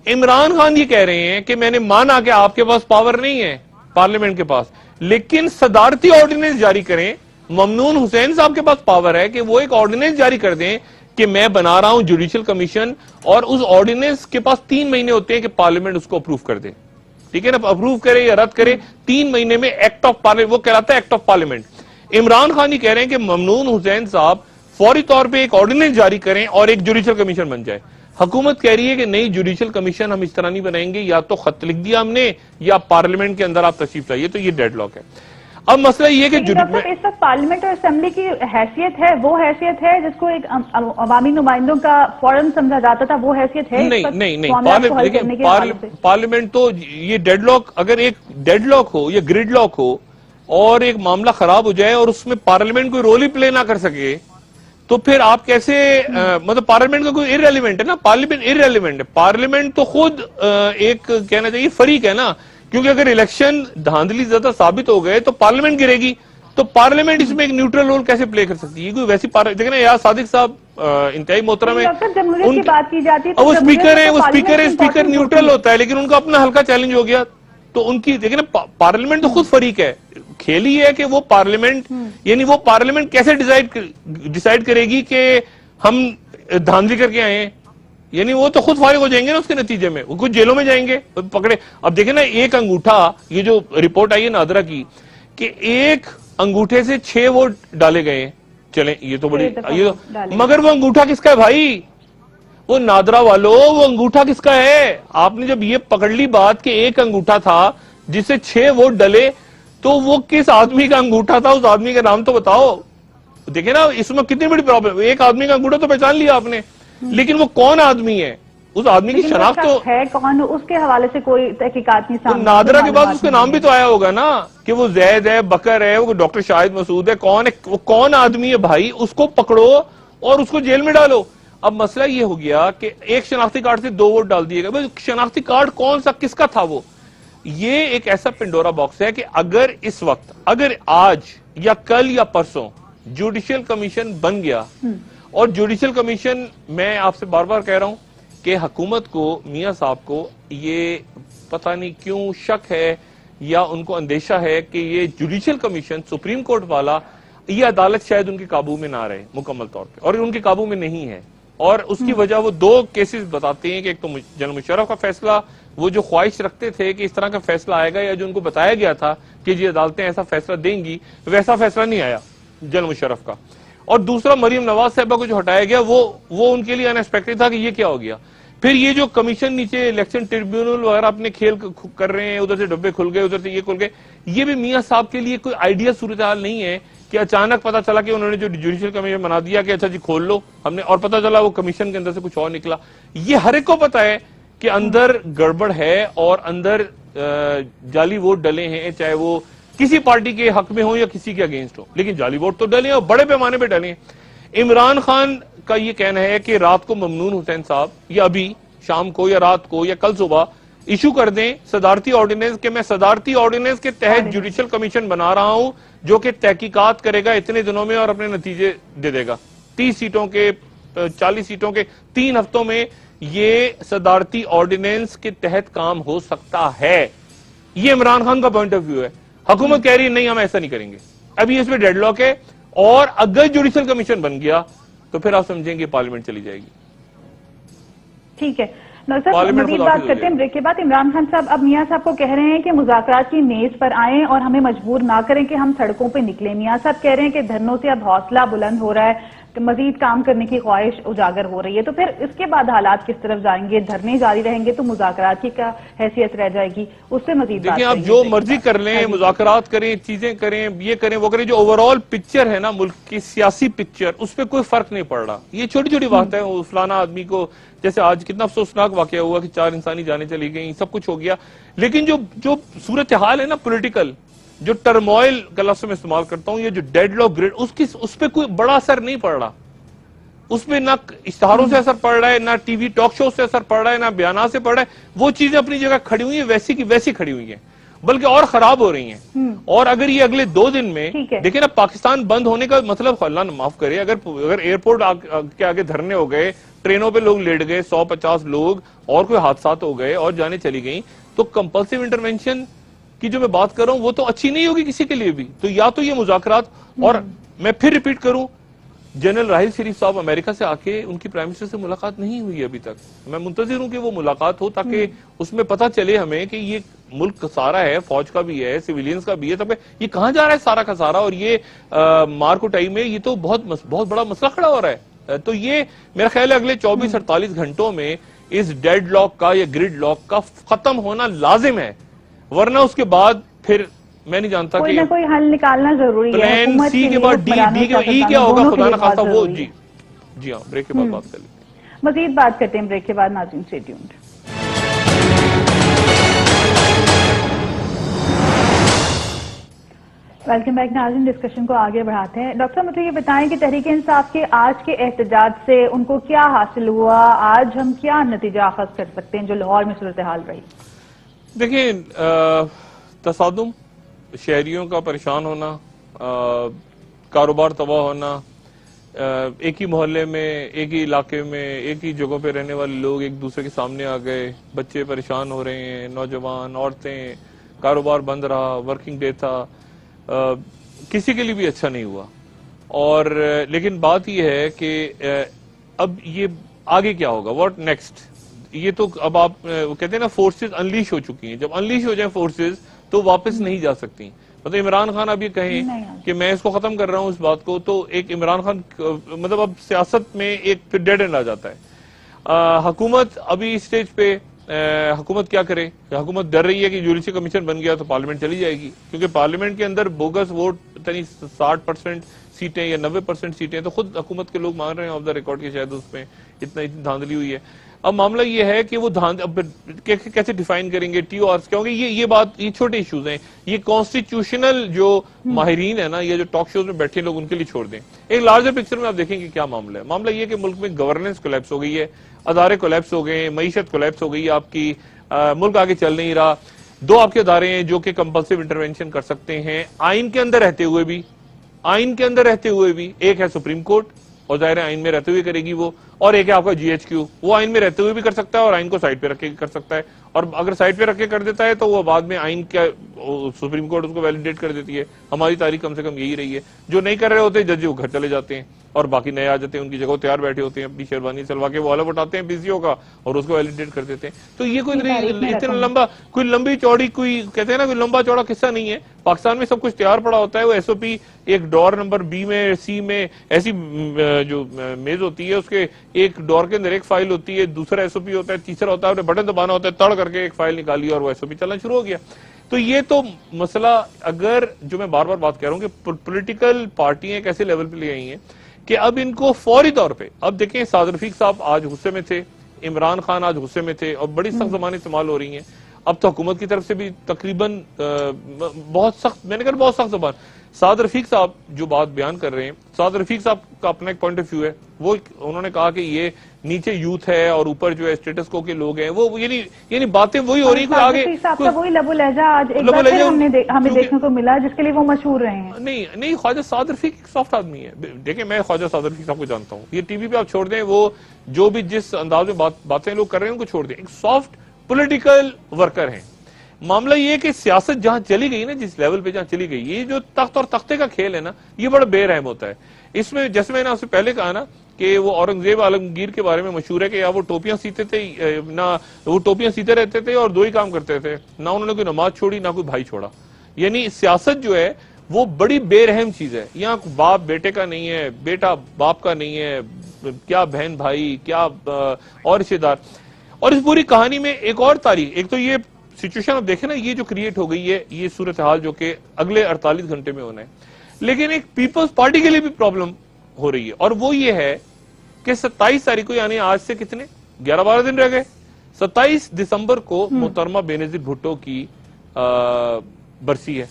عمران خان یہ کہہ رہے ہیں کہ میں نے مانا کہ آپ کے پاس پاور نہیں ہے پارلیمنٹ کے پاس, لیکن صدارتی آرڈیننس جاری کریں. ممنون حسین صاحب کے پاس پاور ہے کہ وہ ایک آرڈیننس جاری کر دیں کہ میں بنا رہا ہوں جوڈیشل کمیشن, اور اس آرڈیننس کے پاس 3 مہینے ہوتے ہیں کہ پارلیمنٹ اس کو اپروو کر دے. ٹھیک ہے نا, اپروو کرے یا رد کرے 3 مہینے میں ایکٹ آف پارلیمنٹ, وہ کہلاتا ہے act of parliament. Imran Khan یہ کہہ رہے ہیں کہ ممنون حسین صاحب فوری طور پہ ایک آرڈیننس جاری کریں اور ایک جوڈیشل کمیشن بن جائے. حکومت کہہ رہی ہے کہ نہیں, جوڈیشل کمیشن ہم اس طرح نہیں بنائیں گے, یا تو خط لکھ دیا ہم نے یا پارلیمنٹ کے اندر آپ تشریف لائیے. تو یہ ڈیڈ لاک ہے. اب مسئلہ یہ کہ اس وقت پارلیمنٹ اور اسمبلی کی حیثیت ہے, وہ حیثیت ہے جس کو ایک عوامی نمائندوں کا فورم سمجھا جاتا تھا, وہ حیثیت ہے؟ نہیں, پارلیمنٹ تو یہ ڈیڈ لاک, اگر ایک ڈیڈ لاک ہو یا گریڈ لاک ہو اور ایک معاملہ خراب ہو جائے اور اس میں پارلیمنٹ کوئی رول ہی پلے نہ کر سکے تو پھر آپ کیسے, مطلب پارلیمنٹ کا کوئی ارریلیونٹ ہے نا, پارلیمنٹ ارریلیونٹ ہے. پارلیمنٹ تو خود ایک کہنا چاہیے فریق ہے نا, کیونکہ اگر الیکشن دھاندلی زیادہ ثابت ہو گئے تو پارلیمنٹ گرے گی, تو پارلیمنٹ اس میں ایک نیوٹرل رول کیسے پلے کر سکتی ہے؟ کوئی ویسی دیکھیں نا, یار صادق صاحب انتہائی محترم ہے, وہ اسپیکر نیوٹرل ہوتا ہے لیکن ان کا اپنا ہلکا چیلنج ہو گیا. تو ان کی دیکھیں نا, پارلیمنٹ تو خود فریق ہے, کھیل ہی ہے کہ وہ پارلیمنٹ, یعنی وہ پارلیمنٹ کیسے ڈیسائیڈ کرے گی کہ ہم دھاندلی کر کے آئے ہیں. یعنی وہ تو خود فارغ ہو جائیں گے نا اس کے نتیجے میں, وہ کچھ جیلوں میں جائیں گے پکڑے. اب دیکھیں نا, ایک انگوٹھا, یہ جو رپورٹ آئی ہے نادرا کی کہ ایک انگوٹھے سے 6 ووٹ ڈالے گئے ہیں. چلیں یہ تو بڑی, مگر وہ انگوٹھا کس کا ہے بھائی؟ وہ نادرا والو, وہ انگوٹھا کس کا ہے؟ آپ نے جب یہ پکڑ لی بات کہ ایک انگوٹھا تھا جس سے 6 ووٹ ڈلے, تو وہ کس آدمی کا انگوٹھا تھا؟ اس آدمی کا نام تو بتاؤ. دیکھیں نا, اس میں کتنی بڑی پرابلم. ایک آدمی کا انگوٹھا تو پہچان لیا آپ نے, لیکن وہ کون آدمی ہے؟ اس آدمی کی شناخت تو ہے کون, اس کے حوالے سے کوئی تحقیقات نہیں سامنے. نادرا کے بعد اس کا نام بھی تو آیا ہوگا نا کہ وہ زید ہے, بکر ہے, وہ ڈاکٹر شاہد مسعود ہے. کون ہے وہ, کون آدمی ہے بھائی؟ اس کو پکڑو اور اس کو جیل میں ڈالو. اب مسئلہ یہ ہو گیا کہ ایک شناختی کارڈ سے 2 ووٹ ڈال دیے گئے. شناختی کارڈ کون سا, کس کا تھا وہ؟ یہ ایک ایسا پنڈورا باکس ہے کہ اگر اس وقت, اگر آج یا کل یا پرسوں جوڈیشل کمیشن بن گیا, اور جوڈیشل کمیشن, میں آپ سے بار بار کہہ رہا ہوں کہ حکومت کو, میاں صاحب کو یہ پتہ نہیں کیوں شک ہے یا ان کو اندیشہ ہے کہ یہ جوڈیشل کمیشن سپریم کورٹ والا, یہ عدالت شاید ان کے قابو میں نہ رہے مکمل طور پہ, اور ان کے قابو میں نہیں ہے. اور اس کی وجہ وہ 2 کیسز بتاتے ہیں کہ ایک تو جنرل مشرف کا فیصلہ, وہ جو خواہش رکھتے تھے کہ اس طرح کا فیصلہ آئے گا, یا جو ان کو بتایا گیا تھا کہ یہ عدالتیں ایسا فیصلہ دیں گی, ویسا فیصلہ نہیں آیا جنرل مشرف کا. اور دوسرا مریم نواز صاحبہ کو جو ہٹایا گیا وہ ان کے لیے انایکسپیکٹڈ تھا کہ یہ کیا ہو گیا. پھر یہ جو کمیشن نیچے الیکشن ٹریبیونل وغیرہ اپنے کھیل کر رہے ہیں, ادھر سے ڈبے کھل گئے, ادھر سے یہ کھل گئے, یہ بھی میاں صاحب کے لیے کوئی آئیڈیا صورتحال نہیں ہے کہ اچانک پتا چلا کہ انہوں نے جو جوڈیشل کمیشن بنا دیا کہ اچھا جی کھول لو ہم نے, اور پتا چلا وہ کمیشن کے اندر سے کچھ اور نکلا. یہ ہر ایک کو پتا ہے کہ اندر گڑبڑ ہے اور اندر جعلی ووٹ ڈلے ہیں, چاہے وہ کسی پارٹی کے حق میں ہو یا کسی کے اگینسٹ ہو, لیکن جعلی ووٹ تو ڈلے ہیں اور بڑے پیمانے پہ ڈلے ہیں. عمران خان کا یہ کہنا ہے کہ رات کو ممنون حسین صاحب, یا ابھی شام کو یا رات کو یا کل صبح ایشو کر دیں صدارتی آرڈیننس کہ میں صدارتی آرڈیننس کے تحت جوڈیشل کمیشن بنا رہا ہوں جو کہ تحقیقات کرے گا اتنے دنوں میں اور اپنے نتیجے دے دے گا. 30 سیٹوں کے 40 سیٹوں کے 3 ہفتوں میں یہ صدارتی آرڈیننس کے تحت کام ہو سکتا ہے. یہ عمران خان کا پوائنٹ آف ویو ہے. حکومت کہہ رہی ہے نہیں ہم ایسا نہیں کریں گے. ابھی اس میں ڈیڈ لاک ہے, اور اگر جوڈیشل کمیشن بن گیا تو پھر آپ سمجھیں گے پارلیمنٹ چلی جائے گی. ٹھیک ہے, مزید بات کرتے ہیں بریک کے بعد. عمران خان صاحب اب میاں صاحب کو کہہ رہے ہیں کہ مذاکرات کی میز پر آئیں اور ہمیں مجبور نہ کریں کہ ہم سڑکوں پہ نکلیں. میاں صاحب کہہ رہے ہیں کہ دھرنوں سے اب حوصلہ بلند ہو رہا ہے, مزید کام کرنے کی خواہش اجاگر ہو رہی ہے، تو پھر اس کے بعد حالات کس طرف جائیں گے؟ دھرنے جاری رہیں گے تو مذاکرات کی کیا حیثیت رہ جائے گی؟ اس سے مزید بات دیکھیں آپ جو مرضی کر لیں، مذاکرات کریں، چیزیں کریں، یہ کریں وہ کریں، جو اوورال پکچر ہے نا ملک کی سیاسی پکچر، اس پہ کوئی فرق نہیں پڑ رہا. یہ چھوٹی چھوٹی بات ہے، فلانا آدمی کو جیسے آج کتنا افسوسناک واقعہ ہوا کہ 4 انسانی جانیں چلی گئیں، سب کچھ ہو گیا، لیکن جو صورتحال ہے نا پولیٹیکل، جو ٹرموائل کا لفظ میں استعمال کرتا ہوں، یہ جو ڈیڈ لاک گریڈ، اس پہ کوئی بڑا اثر نہیں پڑ رہا. اس پہ نہ اشتہاروں سے اثر پڑ رہا ہے، نہ ٹی وی ٹاک شو سے اثر پڑ رہا ہے، نہ بیانات سے پڑ رہا ہے. وہ چیزیں اپنی جگہ کھڑی ہوئی ہیں، ویسی کی ویسی کھڑی ہوئی ہیں، بلکہ اور خراب ہو رہی ہیں. اور اگر یہ اگلے 2 دن میں دیکھیں نا، پاکستان بند ہونے کا مطلب، اللہ نہ معاف کرے، اگر ایئرپورٹ کے آگے دھرنے ہو گئے، ٹرینوں پہ لوگ لیٹ گئے 150 لوگ، اور کوئی حادثات ہو گئے اور جانیں چلی گئیں، تو کمپلسیو انٹرونشن کی جو میں بات کر رہا ہوں وہ تو اچھی نہیں ہوگی کسی کے لیے بھی. تو یا تو یہ مذاکرات، اور میں پھر ریپیٹ کروں، جنرل راحیل شریف صاحب امریکہ سے آ کے ان کی پرائم منسٹر سے ملاقات نہیں ہوئی ابھی تک. میں منتظر ہوں کہ وہ ملاقات ہو، تاکہ اس میں پتہ چلے ہمیں کہ یہ ملک سارا ہے، فوج کا بھی ہے، سویلینز کا بھی ہے، تب یہ کہاں جا رہا ہے سارا کا سارا. اور یہ مار کوٹائی میں یہ تو بہت بڑا مسئلہ کھڑا ہو رہا ہے. تو یہ میرا خیال ہے اگلے 24-48 گھنٹوں میں اس ڈیڈ لاک کا یا گریڈ لاک کا ختم ہونا لازم ہے، ورنہ اس کے بعد پھر میں نہیں جانتا کوئی نہ کوئی حل نکالنا ضروری ہے. پلان سی کے بعد ڈی کیا ہوگا خدا نہ خواستہ وہ. جی ہاں، بریک کے بعد بات کر لیتے ہیں. مزید بات کرتے ہیں بریک کے بعد. ناظرین اسٹے ٹیونڈ. ویلکم بیک ناظرین، ڈسکشن کو آگے بڑھاتے ہیں. ڈاکٹر صاحب مجھے یہ بتائیں کہ تحریک انصاف کے آج کے احتجاج سے ان کو کیا حاصل ہوا؟ آج ہم کیا نتیجہ اخذ کر سکتے ہیں جو لاہور میں صورتحال رہی؟ دیکھیں، تصادم، شہریوں کا پریشان ہونا، کاروبار تباہ ہونا، ایک ہی محلے میں، ایک ہی علاقے میں، ایک ہی جگہوں پہ رہنے والے لوگ ایک دوسرے کے سامنے آ گئے، بچے پریشان ہو رہے ہیں، نوجوان، عورتیں، کاروبار بند رہا، ورکنگ ڈے تھا، کسی کے لیے بھی اچھا نہیں ہوا. اور لیکن بات یہ ہے کہ اب یہ آگے کیا ہوگا، واٹ نیکسٹ؟ یہ تو اب آپ کہتے ہیں نا فورسز انلیش ہو چکی ہیں. جب انلیش ہو جائیں فورسز تو واپس نہیں جا سکتی. مطلب عمران خان اب یہ کہیں کہ میں اس کو ختم کر رہا ہوں اس بات کو، تو ایک عمران خان مطلب اب سیاست میں ایک پھر ڈیڈ اینڈ آ جاتا ہے. حکومت ابھی اس سٹیج پہ حکومت کیا کرے؟ حکومت ڈر رہی ہے کہ جوڈیشل کمیشن بن گیا تو پارلیمنٹ چلی جائے گی، کیونکہ پارلیمنٹ کے اندر بوگس ووٹ 60% سیٹیں یا 90% سیٹیں تو خود حکومت کے لوگ مان رہے ہیں آف دا ریکارڈ کے شاید اس میں اتنی دھاندلی ہوئی ہے. اب معاملہ یہ ہے کہ وہ کیسے ڈیفائن کریں گے ٹی او آرز، کیونکہ یہ بات، یہ چھوٹے ایشوز ہیں، یہ کانسٹیٹیوشنل جو ماہرین ہیں نا، یہ جو ٹاک شوز میں بیٹھے لوگ ان کے لیے چھوڑ دیں. ایک لارجر پکچر میں آپ دیکھیں کہ کیا معاملہ ہے. معاملہ یہ کہ ملک میں گورننس کولیپس ہو گئی ہے، ادارے کولیپس ہو گئے ہیں، معیشت کولیپس ہو گئی ہے آپ کی، ملک آگے چل نہیں رہا. 2 آپ کے ادارے ہیں جو کہ کمپلسیو انٹرونشن کر سکتے ہیں آئین کے اندر رہتے ہوئے بھی. ایک ہے سپریم کورٹ، اور ظاہر آئین میں رہتے ہوئے کرے گی وہ، اور ایک ہے آپ کا جی ایچ کیو، وہ آئین میں رہتے ہوئے بھی کر سکتا ہے اور آئین کو سائڈ پہ رکھ کے کر سکتا ہے. اور اگر سائڈ پہ رکھ کے کر دیتا ہے تو وہ بعد میں آئین کا سپریم کورٹ اس کو ویلیڈیٹ کر دیتی ہے. ہماری تاریخ کم سے کم یہی رہی ہے. جو نہیں کر رہے ہوتے جج وہ گھر چلے جاتے ہیں اور باقی نئے آ جاتے ہیں، ان کی جگہ تیار بیٹھے ہوتے ہیں، اپنی شیروانی چلوا کے وہ والا اٹھاتے ہیں پیسیوں کا اور اس کو ویلیڈیٹ کر دیتے ہیں. تو یہ کوئی لمبی چوڑی کوئی کہتے ہیں نا کوئی لمبا چوڑا قصہ نہیں ہے. پاکستان میں سب کچھ تیار پڑا ہوتا ہے. وہ ایس او پی ایک ڈور نمبر بی میں، سی میں، ایسی جو میز ہوتی ہے اس کے ایک ڈور کے اندر ایک فائل ہوتی ہے، دوسرا ایس او پی ہوتا ہے، تیسرا ہوتا ہے، بٹن دبانا ہوتا ہے، تڑ کر کے ایک فائل نکالی اور وہ ایس او پی چلنا شروع ہو گیا. تو یہ تو مسئلہ، اگر جو میں بار بار بات کر رہا ہوں کہ پولیٹیکل پارٹیاں ایک ایسے لیول پہ لے آئی ہیں کہ اب ان کو فوری طور پہ، اب دیکھیں سعد رفیق صاحب آج غصے میں تھے، عمران خان آج غصے میں تھے، اور بڑی سخت زبانیں استعمال ہو رہی ہیں. اب تو حکومت کی طرف سے بھی تقریباً بہت سخت، میں نے کہا بہت سخت زبان. سعد رفیق صاحب جو بات بیان کر رہے ہیں، سعد رفیق صاحب کا اپنا ایک پوائنٹ آف ویو ہے. وہ انہوں نے کہا کہ یہ نیچے یوتھ ہے اور اوپر جو ہے اسٹیٹس کو کے لوگ ہیں، وہ یعنی باتیں وہی ہو رہی ہیں. آگے وہی لب و لہجہ آج ایک بار پھر ہمیں دیکھنے کو ملا جس کے لیے وہ مشہور رہے ہیں. نہیں، خواجہ سعد رفیق ایک سافٹ آدمی ہے. دیکھیں میں خواجہ سعد رفیق صاحب کو جانتا ہوں. یہ ٹی وی پہ آپ چھوڑ دیں، وہ جو بھی جس انداز میں باتیں لوگ کر رہے ہیں ان کو چھوڑ دیں. ایک سافٹ پولیٹیکل ورکر ہیں. معاملہ یہ کہ سیاست جہاں چلی گئی نا، جس لیول پہ جہاں چلی گئی، یہ جو تخت اور تختے کا کھیل ہے نا، یہ بڑا بے رحم ہوتا ہے. اس میں جیسے میں نے آپ سے پہلے کہا نا کہ وہ اورنگزیب عالمگیر کے بارے میں مشہور ہے کہ یا وہ ٹوپیاں سیتے تھے، نہ وہ ٹوپیاں سیتے رہتے تھے اور 2 ہی کام کرتے تھے، نہ انہوں نے کوئی نماز چھوڑی نہ کوئی بھائی چھوڑا. یعنی سیاست جو ہے وہ بڑی بے رحم چیز ہے. یہاں باپ بیٹے کا نہیں ہے, بیٹا باپ کا نہیں ہے, کیا بہن بھائی, کیا اور رشتے دار. اور اس پوری کہانی میں ایک اور تاریخ, ایک تو یہ سچویشن آپ دیکھیں نا, یہ جو کریٹ ہو گئی ہے, یہ صورتحال جو کہ اگلے 48 گھنٹے میں ہونا ہے, لیکن ایک پیپلز پارٹی کے لیے بھی پرابلم ہو رہی ہے, اور وہ یہ ہے کہ 27 تاریخ کو, یعنی آج سے کتنے 11-12 دن رہ گئے, 27 دسمبر کو محترمہ بینظیر بھٹو کی برسی ہے.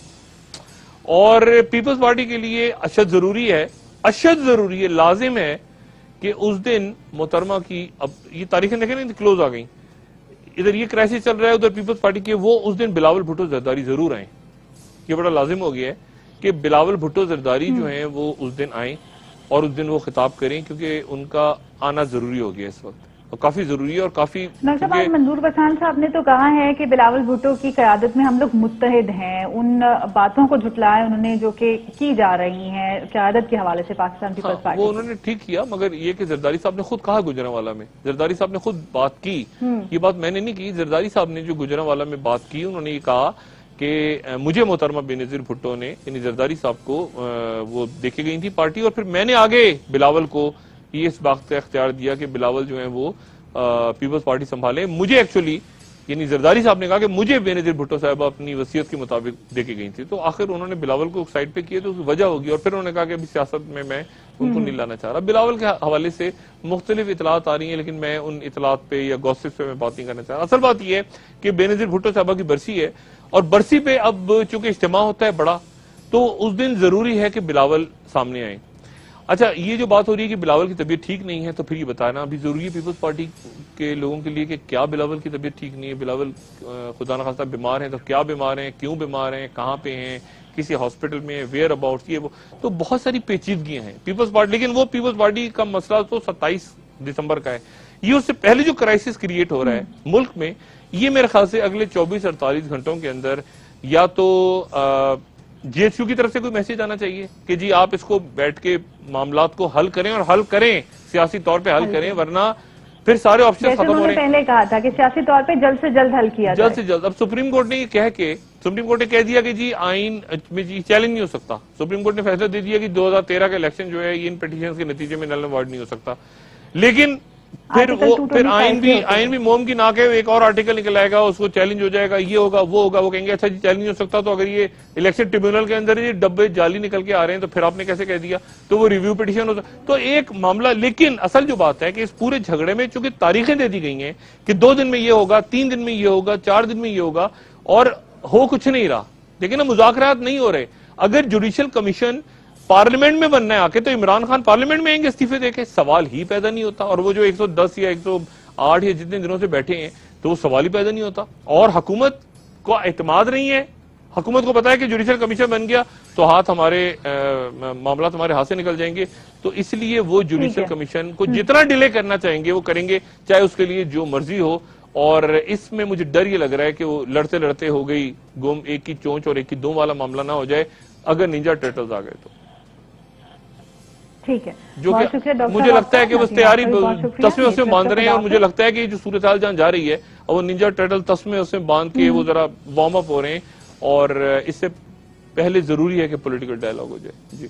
اور پیپلز پارٹی کے لیے اشد ضروری ہے, لازم ہے کہ اس دن محترمہ کی, اب یہ تاریخیں دیکھیں نا, کلوز آ گئی, ادھر یہ کرائسس چل رہا ہے, ادھر پیپلز پارٹی کے, وہ اس دن بلاول بھٹو زرداری ضرور آئیں. یہ بڑا لازم ہو گیا ہے کہ بلاول بھٹو زرداری جو ہیں وہ اس دن آئیں اور اس دن وہ خطاب کریں, کیونکہ ان کا آنا ضروری ہو گیا اس وقت, اور کافی ضروری ہے. اور کافی منظور پٹھان صاحب نے تو کہا ہے کہ بلاول بھٹو کی قیادت میں ہم لوگ متحد ہیں, ان باتوں کو جھٹلایا انہوں نے جو کہ کی جا رہی ہیں قیادت کے حوالے سے پاکستان پیپلز پارٹی. وہ انہوں نے ٹھیک کیا, مگر یہ کہ زرداری صاحب نے خود کہا گجرانوالہ میں, زرداری صاحب نے خود بات کی, یہ بات میں نے نہیں کی, زرداری صاحب نے جو گجرانوالہ میں بات کی, انہوں نے یہ کہا کہ مجھے محترمہ بینظیر بھٹو نے, یعنی زرداری صاحب کو وہ دیکھے گئی تھی پارٹی, اور پھر میں نے آگے بلاول کو یہ اس بات کا اختیار دیا کہ بلاول جو ہیں وہ پیپلز پارٹی سنبھالیں. مجھے ایکچولی, یعنی زرداری صاحب نے کہا کہ مجھے بینظیر بھٹو صاحبہ اپنی وصیت کے مطابق دیکھے گئی تھی, تو آخر انہوں نے بلاول کو سائڈ پہ کیا, تو اس کی وجہ ہوگی, اور پھر انہوں نے کہا کہ ابھی سیاست میں ان کو نہیں لانا چاہ رہا. بلاول کے حوالے سے مختلف اطلاعات آ رہی ہیں, لیکن میں ان اطلاعات پہ یا گوسپس پہ میں بات نہیں کرنا چاہ رہا. اصل بات یہ ہے کہ بینظیر بھٹو صاحبہ کی برسی ہے, اور برسی پہ اب چونکہ اجتماع ہوتا ہے بڑا, تو اس دن ضروری ہے کہ بلاول سامنے آئیں. اچھا, یہ جو بات ہو رہی ہے کہ بلاول کی طبیعت ٹھیک نہیں ہے, تو پھر یہ بتانا ابھی ضروری ہے پیپلز پارٹی کے لوگوں کے لیے کہ کیا بلاول کی طبیعت ٹھیک نہیں ہے, بلاول خدا نخواستہ بیمار ہیں تو کیا بیمار ہیں, کیوں بیمار ہیں, کہاں پہ ہیں, کسی ہاسپٹل میں, ویئر اباؤٹ, یہ وہ, تو بہت ساری پیچیدگیاں ہیں پیپلز پارٹی. لیکن وہ پیپلز پارٹی کا مسئلہ تو 27 دسمبر کا ہے. یہ اس سے پہلے جو کرائسس کریٹ ہو رہا ہے ملک میں, یہ میرے خیال سے اگلے 24-48 گھنٹوں کے اندر یا تو جے ایچ یو کی طرف سے کوئی میسج آنا چاہیے کہ جی آپ اس کو بیٹھ کے معاملات کو حل کریں, اور حل کریں, سیاسی طور پہ حل کریں, ورنہ پھر سارے آپشن ختم ہو رہے ہیں. پہلے کہا تھا کہ سیاسی طور پہ جلد سے جلد حل کیا جائے, جلد سے جلد. اب سپریم کورٹ نے یہ سپریم کورٹ نے کہہ دیا کہ جی آئین میں جی چیلنج نہیں ہو سکتا. سپریم کورٹ نے فیصلہ دے دیا کہ 2013 کا الیکشن جو ہے یہ ان پیٹیشنز کے نتیجے میں نل اینڈ وائڈ نہیں ہو سکتا. لیکن پھر آئین بھی موم کی ناک ہے, ایک اور آرٹیکل نکل آئے گا, اس کو چیلنج ہو جائے گا, یہ ہوگا وہ ہوگا, وہ کہیں گے اچھا جی چیلنج نہیں ہو سکتا, تو اگر یہ الیکشن ٹریبیونل کے اندر یہ ڈبے جعلی نکل کے آ رہے ہیں تو پھر آپ نے کیسے کہہ دیا, تو وہ ریویو پٹیشن ہوتا, تو ایک معاملہ. لیکن اصل جو بات ہے کہ اس پورے جھگڑے میں چونکہ تاریخیں دے دی گئی ہیں کہ 2 دن میں یہ ہوگا, 3 دن میں یہ ہوگا, 4 دن میں یہ ہوگا, اور ہو کچھ نہیں رہا. لیکن مذاکرات نہیں ہو رہے. اگر جوڈیشل کمیشن پارلیمنٹ میں بننا ہے آ کے, تو عمران خان پارلیمنٹ میں آئیں گے استعفے دے کے, سوال ہی پیدا نہیں ہوتا. اور وہ جو 110 یا 108 یا جتنے دنوں سے بیٹھے ہیں, تو وہ سوال ہی پیدا نہیں ہوتا. اور حکومت کو اعتماد نہیں ہے, حکومت کو پتا ہے کہ جوڈیشل کمیشن بن گیا تو معاملات ہمارے ہاتھ سے نکل جائیں گے. تو اس لیے وہ جوڈیشل کمیشن کو جتنا ڈیلے کرنا چاہیں گے وہ کریں گے, چاہے اس کے لیے جو مرضی ہو. اور اس میں مجھے ڈر یہ لگ رہا ہے کہ وہ لڑتے لڑتے ہو گئی گم, ایک کی چونچ اور ایک کی دم والا معاملہ نہ ہو جائے اگر نینجا ٹرٹلز آ گئے تو. ٹھیک ہے, جو کہ مجھے لگتا ہے کہ بس تیاری تسمے اس میں باندھ رہے ہیں, اور مجھے لگتا ہے کہ جو صورتحال جہاں جا رہی ہے وہ نینجا ٹرٹل تسمے اس میں باندھ کے وہ ذرا وارم اپ ہو رہے ہیں, اور اس سے پہلے ضروری ہے کہ پولیٹیکل ڈائلاگ ہو جائے. جی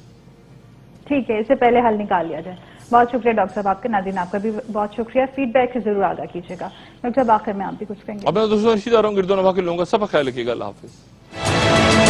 ٹھیک ہے, اس سے پہلے حل نکال لیا جائے. بہت شکریہ ڈاکٹر صاحب آپ کے. ناظرین آپ کا بھی بہت شکریہ, فیڈ بیک سے ضرور آگاہ کیجیے گا. ڈاکٹر صاحب آخر میں آپ بھی کچھ کہیں گے؟ اب میں دوستوں رشید آ رہا ہوں, گردو نواح کے لوگوں کا سب خیال رکھیے گا. اللہ حافظ.